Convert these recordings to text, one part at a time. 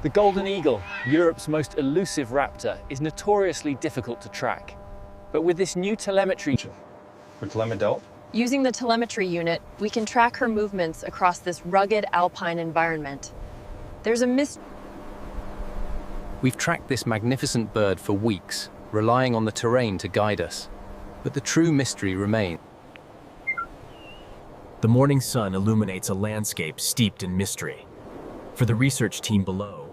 The golden eagle, Europe's most elusive raptor, is notoriously difficult to track. But with this new telemetry... Using the telemetry unit, we can track her movements across this rugged alpine environment. There's a We've tracked this magnificent bird for weeks, relying on the terrain to guide us. But the true mystery remains. The morning sun illuminates a landscape steeped in mystery. For the research team below,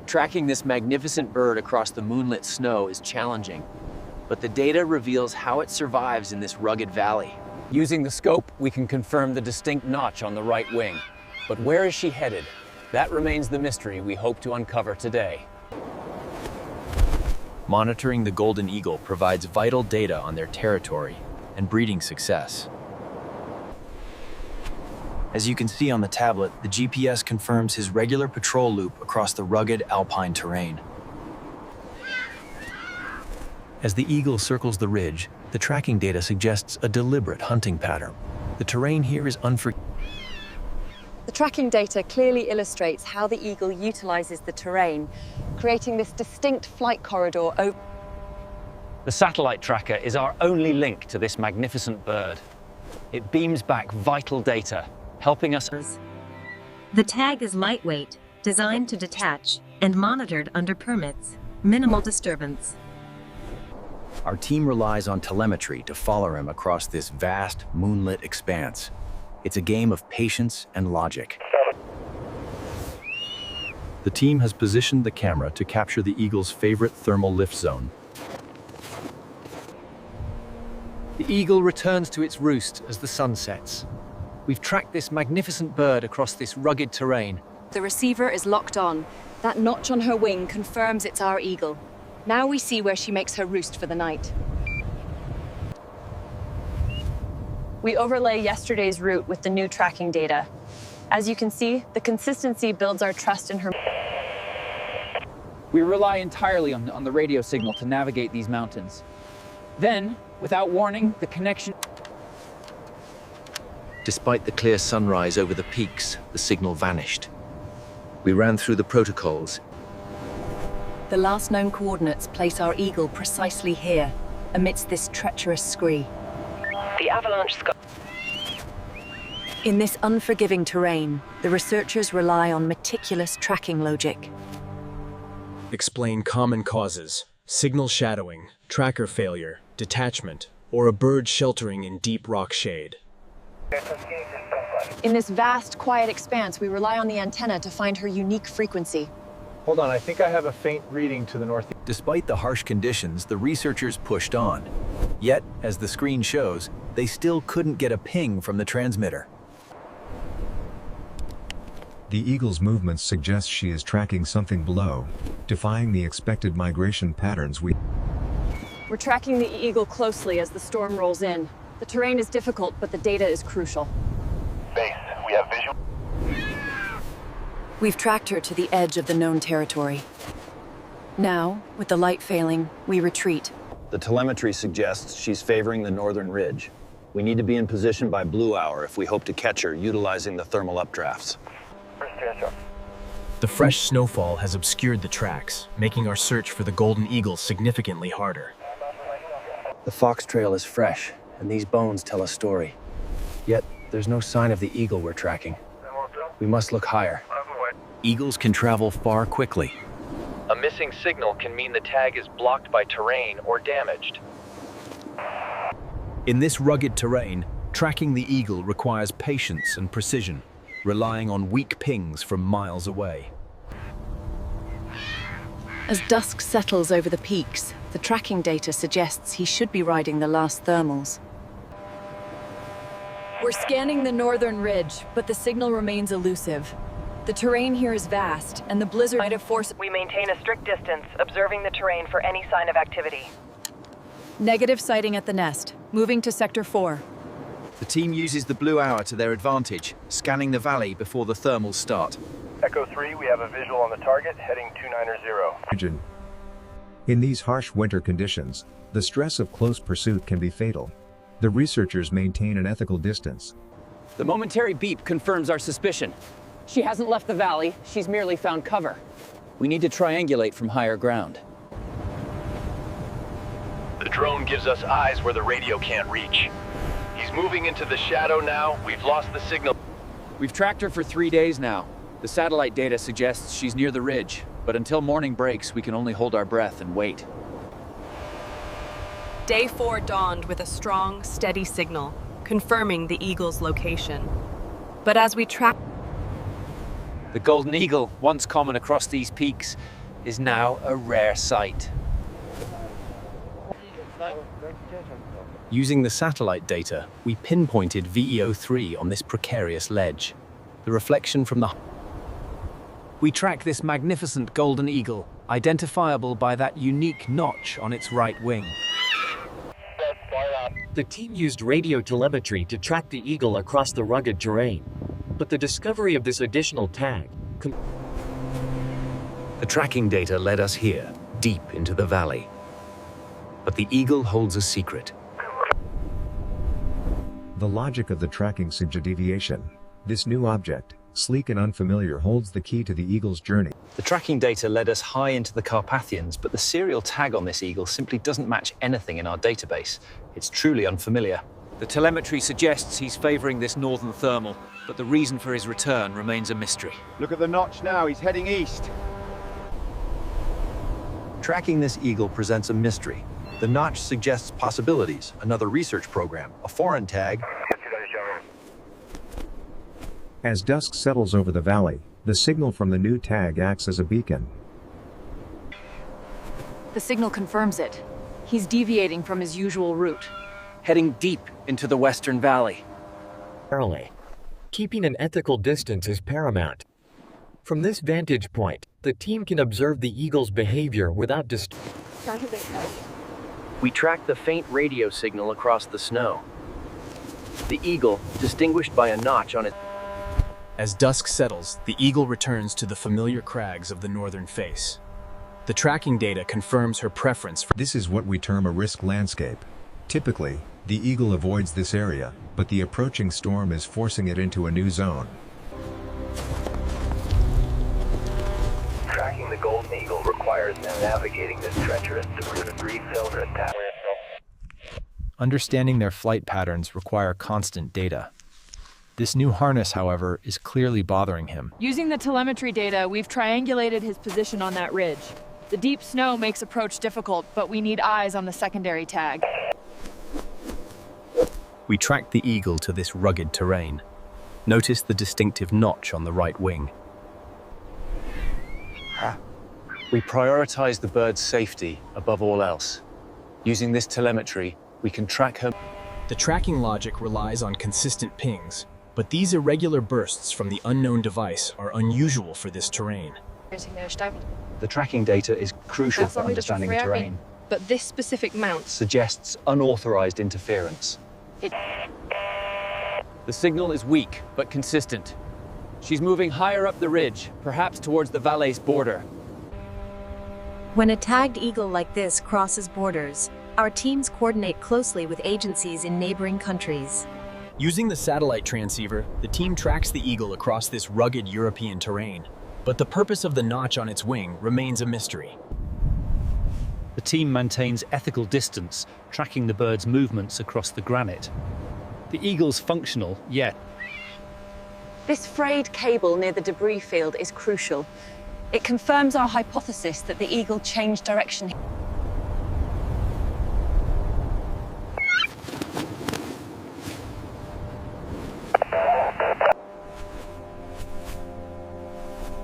Tracking this magnificent bird across the moonlit snow is challenging, but the data reveals how it survives in this rugged valley. Using the scope, we can confirm the distinct notch on the right wing. But where is she headed? That remains the mystery we hope to uncover today. Monitoring the golden eagle provides vital data on their territory and breeding success. As you can see on the tablet, the GPS confirms his regular patrol loop across the rugged alpine terrain. As the eagle circles the ridge, the tracking data suggests a deliberate hunting pattern. The terrain here is unforgiving. The tracking data clearly illustrates how the eagle utilizes the terrain, creating this distinct flight corridor over. The satellite tracker is our only link to this magnificent bird. It beams back vital data, helping us. The tag is lightweight, designed to detach, and monitored under permits. Minimal disturbance. Our team relies on telemetry to follow him across this vast, moonlit expanse. It's a game of patience and logic. The team has positioned the camera to capture the eagle's favorite thermal lift zone. The eagle returns to its roost as the sun sets. We've tracked this magnificent bird across this rugged terrain. The receiver is locked on. That notch on her wing confirms it's our eagle. Now we see where she makes her roost for the night. We overlay yesterday's route with the new tracking data. As you can see, the consistency builds our trust in her. We rely entirely on the radio signal to navigate these mountains. Then, without warning, the connection... Despite the clear sunrise over the peaks, the signal vanished. We ran through the protocols. The last known coordinates place our eagle precisely here, amidst this treacherous scree. The avalanche sky. In this unforgiving terrain, the researchers rely on meticulous tracking logic. explain common causes: signal shadowing, tracker failure, detachment, or a bird sheltering in deep rock shade. In this vast, quiet expanse, we rely on the antenna to find her unique frequency. Hold on, I think I have a faint reading to the northeast. Despite the harsh conditions, the researchers pushed on. Yet, as the screen shows, they still couldn't get a ping from the transmitter. The eagle's movements suggest she is tracking something below, defying the expected migration patterns. We're tracking the eagle closely as the storm rolls in. The terrain is difficult, but the data is crucial. Base, we have visual. We've tracked her to the edge of the known territory. Now, with the light failing, we retreat. The telemetry suggests she's favoring the northern ridge. We need to be in position by blue hour if we hope to catch her utilizing the thermal updrafts. The fresh snowfall has obscured the tracks, making our search for the golden eagle significantly harder. The fox trail is fresh, and these bones tell a story. Yet, there's no sign of the eagle we're tracking. We must look higher. Eagles can travel far quickly. A missing signal can mean the tag is blocked by terrain or damaged. In this rugged terrain, tracking the eagle requires patience and precision, relying on weak pings from miles away. As dusk settles over the peaks, the tracking data suggests he should be riding the last thermals. We're scanning the northern ridge, but the signal remains elusive. The terrain here is vast, and the blizzard might have forced... We maintain a strict distance, observing the terrain for any sign of activity. Negative sighting at the nest. Moving to Sector 4. The team uses the blue hour to their advantage, scanning the valley before the thermals start. Echo 3, we have a visual on the target, heading 290. In these harsh winter conditions, the stress of close pursuit can be fatal. The researchers maintain an ethical distance. The momentary beep confirms our suspicion. She hasn't left the valley, she's merely found cover. We need to triangulate from higher ground. The drone gives us eyes where the radio can't reach. He's moving into the shadow now. We've lost the signal. We've tracked her for 3 days now. The satellite data suggests she's near the ridge, but until morning breaks, we can only hold our breath and wait. Day 4 dawned with a strong, steady signal, confirming the eagle's location. But as we track... The golden eagle, once common across these peaks, is now a rare sight. Using the satellite data, we pinpointed VEO3 on this precarious ledge. The reflection from the... We track this magnificent golden eagle, identifiable by that unique notch on its right wing. The team used radio telemetry to track the eagle across the rugged terrain, but the discovery of this additional tag... The tracking data led us here, deep into the valley. But the eagle holds a secret. The logic of the tracking suggests a deviation. This new object, sleek and unfamiliar, holds the key to the eagle's journey. The tracking data led us high into the Carpathians, but the serial tag on this eagle simply doesn't match anything in our database. It's truly unfamiliar. The telemetry suggests he's favoring this northern thermal, but the reason for his return remains a mystery. Look at the notch now, he's heading east. Tracking this eagle presents a mystery. The notch suggests possibilities, another research program, a foreign tag. As dusk settles over the valley, the signal from the new tag acts as a beacon. The signal confirms it. He's deviating from his usual route. Heading deep into the western valley. Keeping an ethical distance is paramount. From this vantage point, the team can observe the eagle's behavior without We track the faint radio signal across the snow. The eagle, distinguished by a notch on it. As dusk settles, the eagle returns to the familiar crags of the northern face. The tracking data confirms her preference for... This is what we term a risk landscape. Typically, the eagle avoids this area, but the approaching storm is forcing it into a new zone. Tracking the golden eagle requires navigating this treacherous debris-filled attack. Understanding their flight patterns require constant data. This new harness, however, is clearly bothering him. Using the telemetry data, we've triangulated his position on that ridge. The deep snow makes approach difficult, but we need eyes on the secondary tag. We tracked the eagle to this rugged terrain. Notice the distinctive notch on the right wing. We prioritize the bird's safety above all else. Using this telemetry, we can track her. The tracking logic relies on consistent pings, but these irregular bursts from the unknown device are unusual for this terrain. The tracking data is crucial for understanding the terrain. But this specific mount Suggests unauthorized interference. The signal is weak, but consistent. She's moving higher up the ridge, perhaps towards the Valais border. When a tagged eagle like this crosses borders, our teams coordinate closely with agencies in neighboring countries. Using the satellite transceiver, the team tracks the eagle across this rugged European terrain, but the purpose of the notch on its wing remains a mystery. The team maintains ethical distance, tracking the bird's movements across the granite. The eagle's functional, yet This frayed cable near the debris field is crucial. It confirms our hypothesis that the eagle changed direction.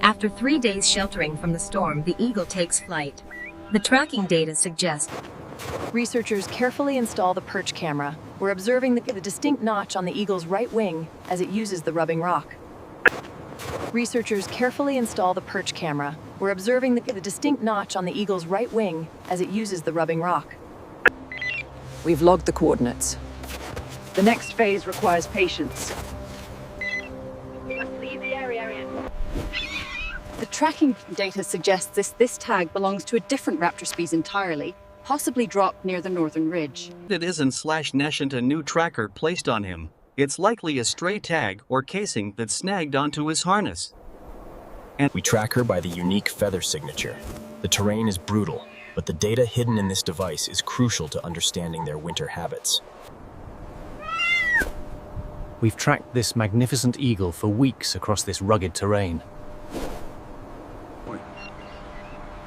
After 3 days sheltering from the storm, the eagle takes flight. The tracking data suggests Researchers carefully install the perch camera. We're observing the distinct notch on the eagle's right wing as it uses the rubbing rock. Researchers carefully install the perch camera. We're observing the distinct notch on the eagle's right wing as it uses the rubbing rock. We've logged the coordinates. The next phase requires patience. The tracking data suggests this tag belongs to a different raptor species entirely, possibly dropped near the northern ridge. It isn't /Neshant a new tracker placed on him. It's likely a stray tag or casing that snagged onto his harness. And we track her by the unique feather signature. The terrain is brutal, but the data hidden in this device is crucial to understanding their winter habits. We've tracked this magnificent eagle for weeks across this rugged terrain.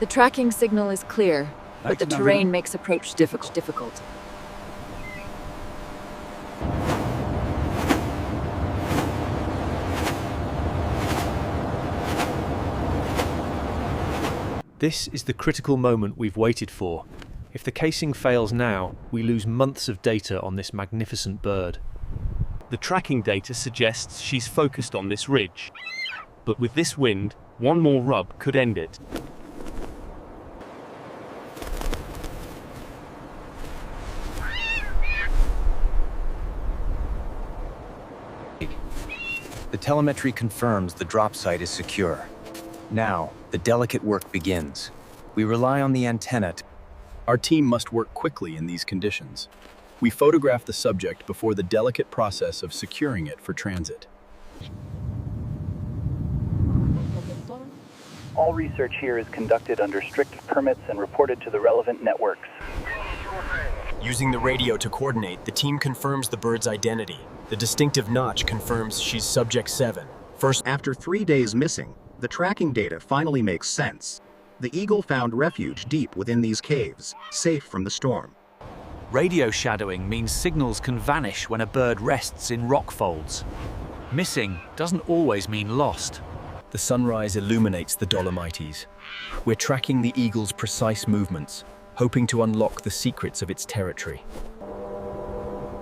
The tracking signal is clear, but the terrain makes approach difficult. This is the critical moment we've waited for. If the casing fails now, we lose months of data on this magnificent bird. The tracking data suggests she's focused on this ridge. But with this wind, one more rub could end it. The telemetry confirms the drop site is secure. Now, the delicate work begins. We rely on the antenna. Our team must work quickly in these conditions. We photograph the subject before the delicate process of securing it for transit. All research here is conducted under strict permits and reported to the relevant networks. Using the radio to coordinate, the team confirms the bird's identity. The distinctive notch confirms she's Subject 7. After 3 days missing, the tracking data finally makes sense. The eagle found refuge deep within these caves, safe from the storm. Radio shadowing means signals can vanish when a bird rests in rock folds. Missing doesn't always mean lost. The sunrise illuminates the Dolomites. We're tracking the eagle's precise movements, hoping to unlock the secrets of its territory.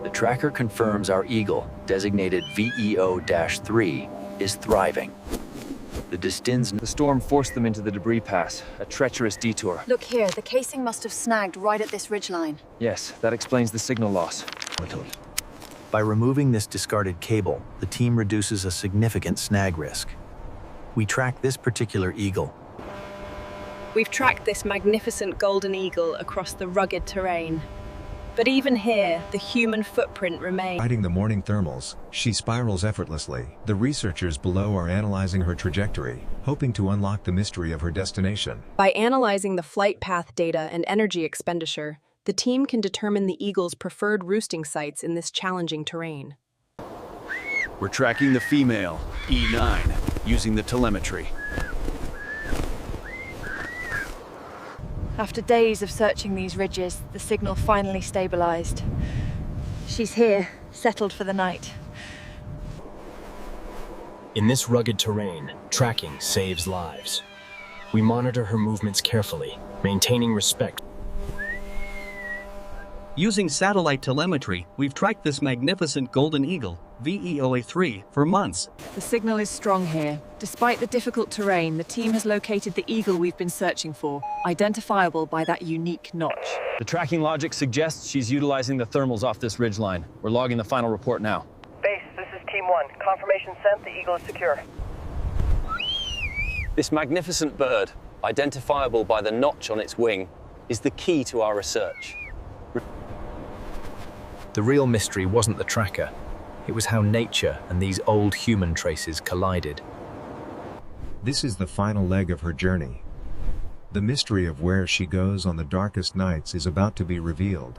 The tracker confirms our eagle, designated VEO-3, is thriving. The storm forced them into the debris pass, a treacherous detour. Look here, the casing must have snagged right at this ridgeline. Yes, that explains the signal loss. By removing this discarded cable, the team reduces a significant snag risk. We track this particular eagle. We've tracked this magnificent golden eagle across the rugged terrain. But even here, the human footprint remains. Riding the morning thermals, she spirals effortlessly. The researchers below are analyzing her trajectory, hoping to unlock the mystery of her destination. By analyzing the flight path data and energy expenditure, the team can determine the eagle's preferred roosting sites in this challenging terrain. We're tracking the female, E9, using the telemetry. After days of searching these ridges, the signal finally stabilized. She's here, settled for the night. In this rugged terrain, tracking saves lives. We monitor her movements carefully, maintaining respect. Using satellite telemetry, we've tracked this magnificent golden eagle, VEO-3, for months. The signal is strong here. Despite the difficult terrain, the team has located the eagle we've been searching for, identifiable by that unique notch. The tracking logic suggests she's utilizing the thermals off this ridgeline. We're logging the final report now. Base, this is Team 1. Confirmation sent, the eagle is secure. This magnificent bird, identifiable by the notch on its wing, is the key to our research. The real mystery wasn't the tracker. It was how nature and these old human traces collided. This is the final leg of her journey. The mystery of where she goes on the darkest nights is about to be revealed.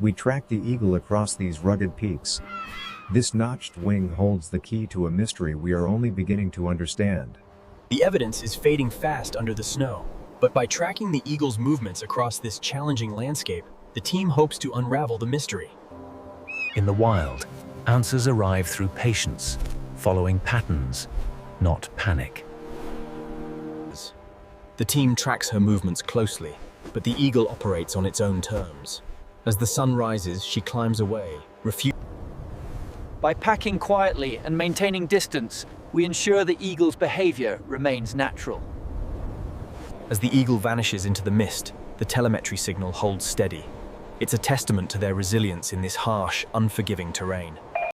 We track the eagle across these rugged peaks. This notched wing holds the key to a mystery we are only beginning to understand. The evidence is fading fast under the snow, but by tracking the eagle's movements across this challenging landscape, the team hopes to unravel the mystery. In the wild, answers arrive through patience, following patterns, not panic. The team tracks her movements closely, but the eagle operates on its own terms. As the sun rises, she climbs away, By packing quietly and maintaining distance, we ensure the eagle's behavior remains natural. As the eagle vanishes into the mist, the telemetry signal holds steady. It's a testament to their resilience in this harsh, unforgiving terrain.